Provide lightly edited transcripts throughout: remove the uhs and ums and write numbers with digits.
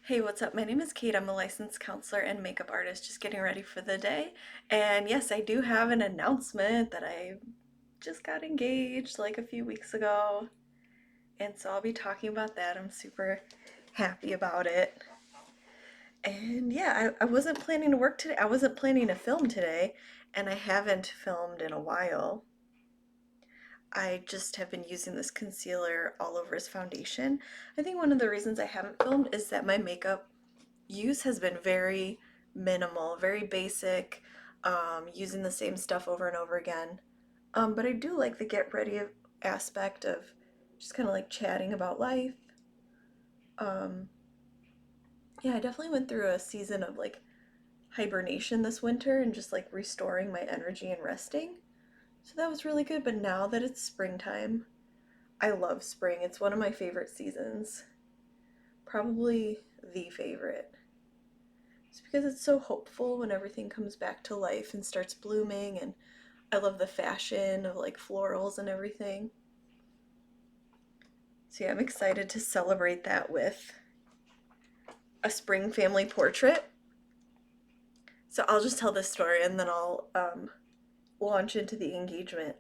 Hey, what's up? My name is Kate. I'm a licensed counselor and makeup artist, just getting ready for the day. And yes, I do have an announcement that I just got engaged like a few weeks ago. And so I'll be talking about that. I'm super happy about it. And yeah, I wasn't planning to work today. I wasn't planning to film today, and I haven't filmed in a while. I just have been using this concealer all over his foundation. I think one of the reasons I haven't filmed is that my makeup use has been very minimal, very basic, using the same stuff over and over again. But I do like the get ready aspect of just kind of like chatting about life. Um, yeah, I definitely went through a season of like hibernation this winter and just like restoring my energy and resting. So that was really good. But now that it's springtime, I love spring. It's one of my favorite seasons. Probably the favorite. It's because it's so hopeful when everything comes back to life and starts blooming, and I love the fashion of like florals and everything. So yeah, I'm excited to celebrate that with a spring family portrait. So I'll just tell this story and then I'll launch into the engagement.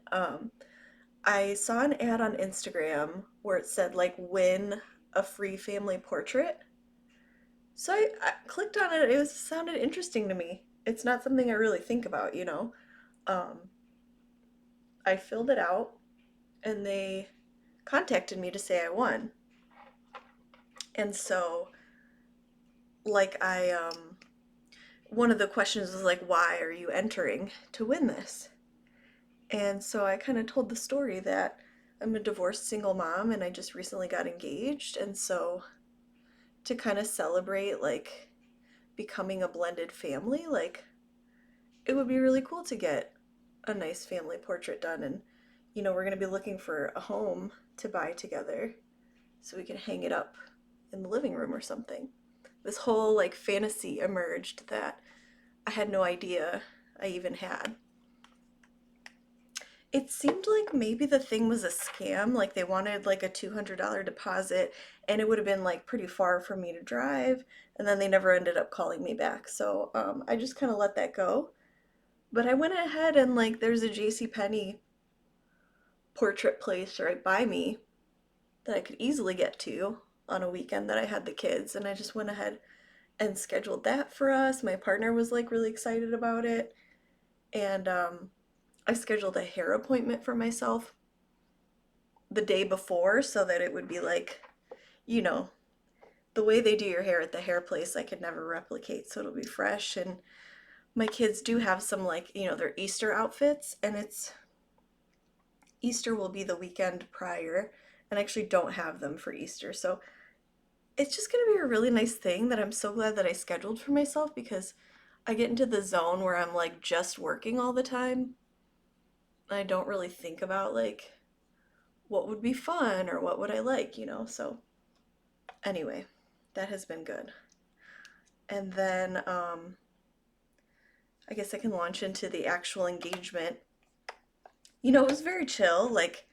I saw an ad on Instagram where it said like win a free family portrait. So I clicked on it. It sounded interesting to me. It's not something I really think about. Um, I filled it out and they contacted me to say I won. And so, like, one of the questions was like, why are you entering to win this? And so I kind of told the story that I'm a divorced single mom and I just recently got engaged. And so, to kind of celebrate, like, becoming a blended family, like, it would be really cool to get a nice family portrait done. And, we're going to be looking for a home to buy together so we can hang it up in the living room or something. This whole like fantasy emerged that I had no idea I even had. It seemed like maybe the thing was a scam, like they wanted like a $200 deposit and it would have been like pretty far for me to drive, and then they never ended up calling me back. So I just kind of let that go. But I went ahead and like there's a J.C. Penney portrait place right by me that I could easily get to on a weekend that I had the kids, and I just went ahead and scheduled that for us. My partner was like really excited about it, and I scheduled a hair appointment for myself the day before so that it would be like, you know, the way they do your hair at the hair place I could never replicate, so it'll be fresh. And my kids do have some like, their Easter outfits, and it's Easter will be the weekend prior, and I actually don't have them for Easter. So it's just going to be a really nice thing that I'm so glad that I scheduled for myself, because I get into the zone where I'm like just working all the time. I don't really think about like what would be fun or what would I like. So anyway, that has been good. And then I guess I can launch into the actual engagement. It was very chill. Like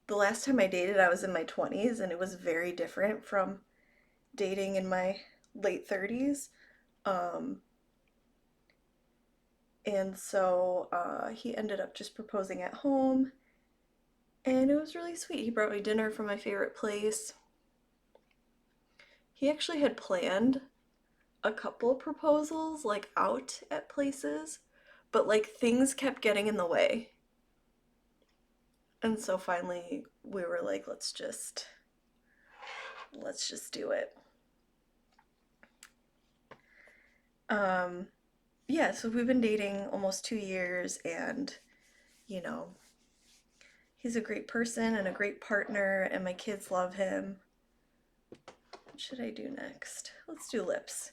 the last time I dated, I was in my 20s, and it was very different from dating in my late 30s. Um, and so he ended up just proposing at home, and it was really sweet. He brought me dinner from my favorite place. He actually had planned a couple proposals like out at places, but like things kept getting in the way. And so finally we were like, let's just do it. Um yeah, so we've been dating almost 2 years, and you know, he's a great person and a great partner, and my kids love him. What should I do next? Let's do lips.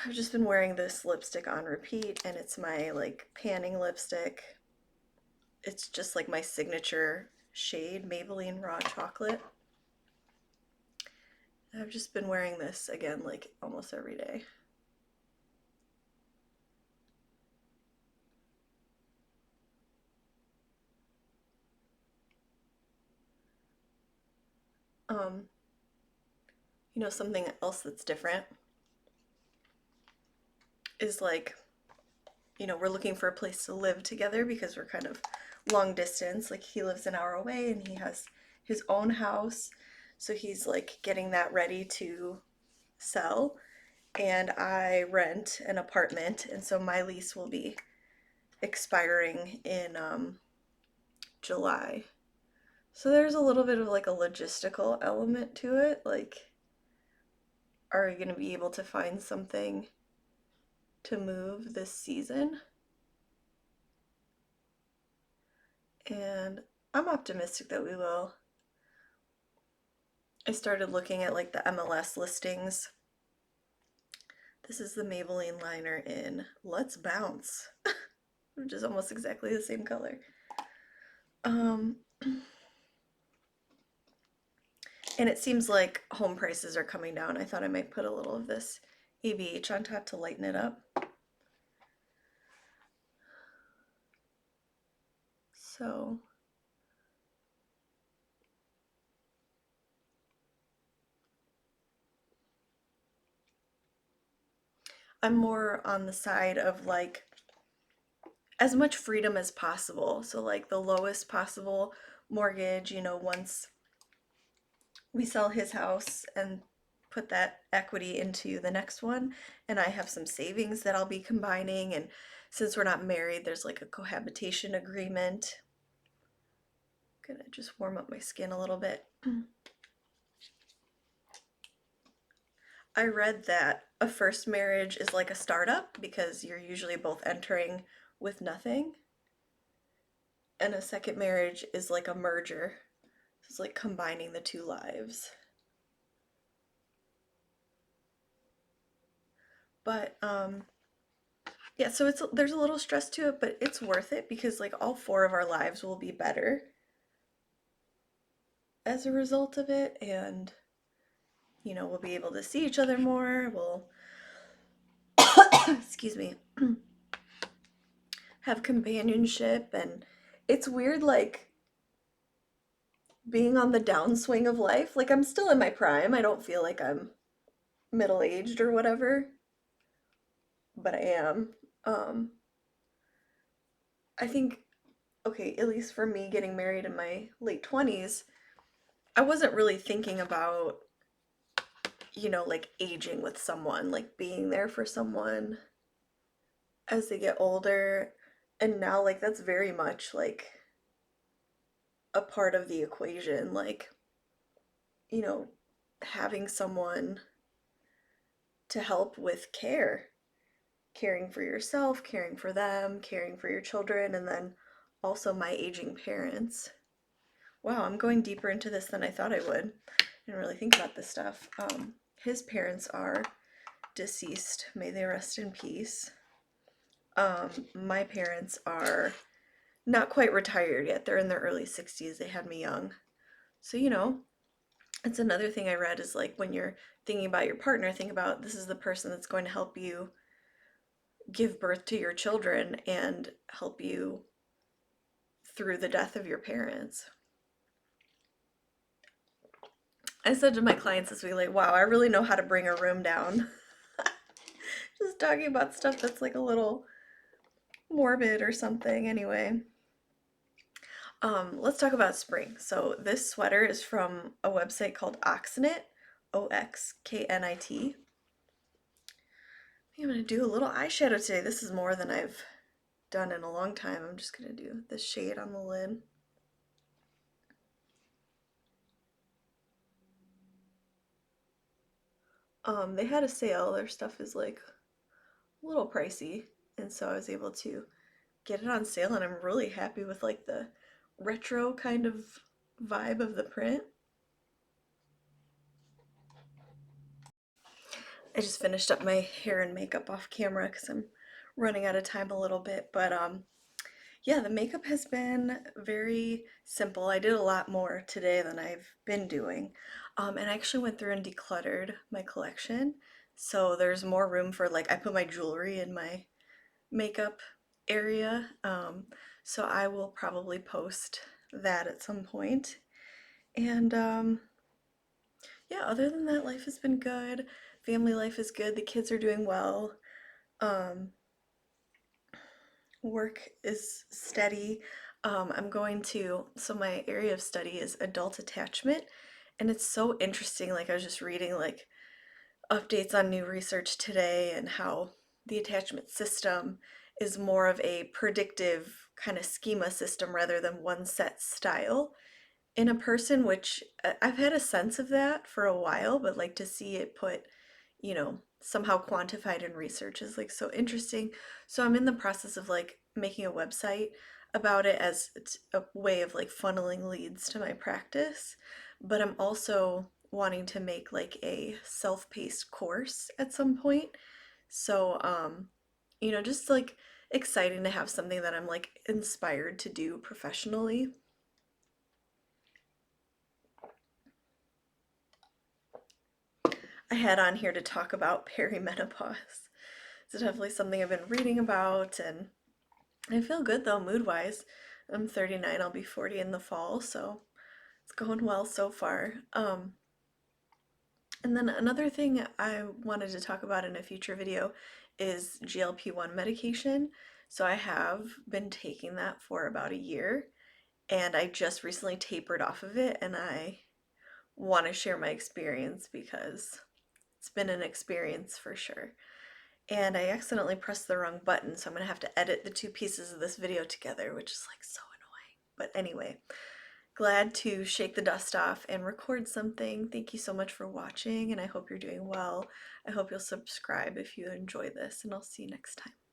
I've just been wearing this lipstick on repeat, and it's my like panning lipstick. It's just like my signature shade, Maybelline Raw Chocolate. I've just been wearing this again like almost every day. Um, Something else that's different is like, we're looking for a place to live together because we're kind of long distance. Like he lives an hour away and he has his own house. So he's like getting that ready to sell. And I rent an apartment. And so my lease will be expiring in July. So there's a little bit of like a logistical element to it. Like, are you going to be able to find something to move this season? And I'm optimistic that we will. I started looking at like the MLS listings. This is the Maybelline liner in Let's Bounce, which is almost exactly the same color. Um, and it seems like home prices are coming down. I thought I might put a little of this ABH on top to lighten it up. So I'm more on the side of like as much freedom as possible. So like the lowest possible mortgage, once we sell his house and put that equity into the next one, and I have some savings that I'll be combining, and since we're not married, there's like a cohabitation agreement. I'm gonna just warm up my skin a little bit. I read that a first marriage is like a startup because you're usually both entering with nothing, and a second marriage is like a merger. It's like combining the two lives. But yeah, so there's a little stress to it, but it's worth it because like all four of our lives will be better as a result of it, and we'll be able to see each other more. We'll excuse me, have companionship, and it's weird like being on the downswing of life. Like I'm still in my prime. I don't feel like I'm middle-aged or whatever, but I am. Um I think okay, at least for me getting married in my late 20s, I wasn't really thinking about, like aging with someone, like being there for someone as they get older. And now, like, that's very much like a part of the equation. Like, you know, having someone to help with caring for yourself, caring for them, caring for your children, and then also my aging parents. Wow, I'm going deeper into this than I thought I would. I didn't really think about this stuff. His parents are deceased. May they rest in peace. My parents are not quite retired yet. They're in their early 60s. They had me young. So, it's another thing I read is like when you're thinking about your partner, think about this is the person that's going to help you give birth to your children and help you through the death of your parents. I said to my clients this week, like, wow, I really know how to bring a room down. Just talking about stuff that's like a little morbid or something. Anyway, let's talk about spring. So this sweater is from a website called Oxknit, Oxknit. I'm gonna do a little eyeshadow today. This is more than I've done in a long time. I'm just gonna do this shade on the lid. They had a sale. Their stuff is like a little pricey, and so I was able to get it on sale, and I'm really happy with like the retro kind of vibe of the print. I just finished up my hair and makeup off camera because I'm running out of time a little bit, but yeah, the makeup has been very simple. I did a lot more today than I've been doing. And I actually went through and decluttered my collection. So there's more room for like I put my jewelry in my makeup area. So I will probably post that at some point. And Yeah, other than that, life has been good. Family life is good. The kids are doing well. Um, Work is steady. I'm going to, so my area of study is adult attachment, and it's so interesting. Like, I was just reading like updates on new research today and how the attachment system is more of a predictive kind of schema system rather than one set style in a person, which I've had a sense of that for a while, but like to see it put, somehow quantified in research is like so interesting. So I'm in the process of like making a website about it as it's a way of like funneling leads to my practice, but I'm also wanting to make like a self-paced course at some point. So, just like exciting to have something that I'm like inspired to do professionally. I had on here to talk about perimenopause. It's definitely something I've been reading about, and I feel good though, mood wise. I'm 39, I'll be 40 in the fall, so it's going well so far. And then another thing I wanted to talk about in a future video is GLP-1 medication. So I have been taking that for about a year, and I just recently tapered off of it, and I want to share my experience because it's been an experience for sure. And I accidentally pressed the wrong button, so I'm gonna have to edit the two pieces of this video together, which is like so annoying. But anyway, glad to shake the dust off and record something. Thank you so much for watching, and I hope you're doing well. I hope you'll subscribe if you enjoy this, and I'll see you next time.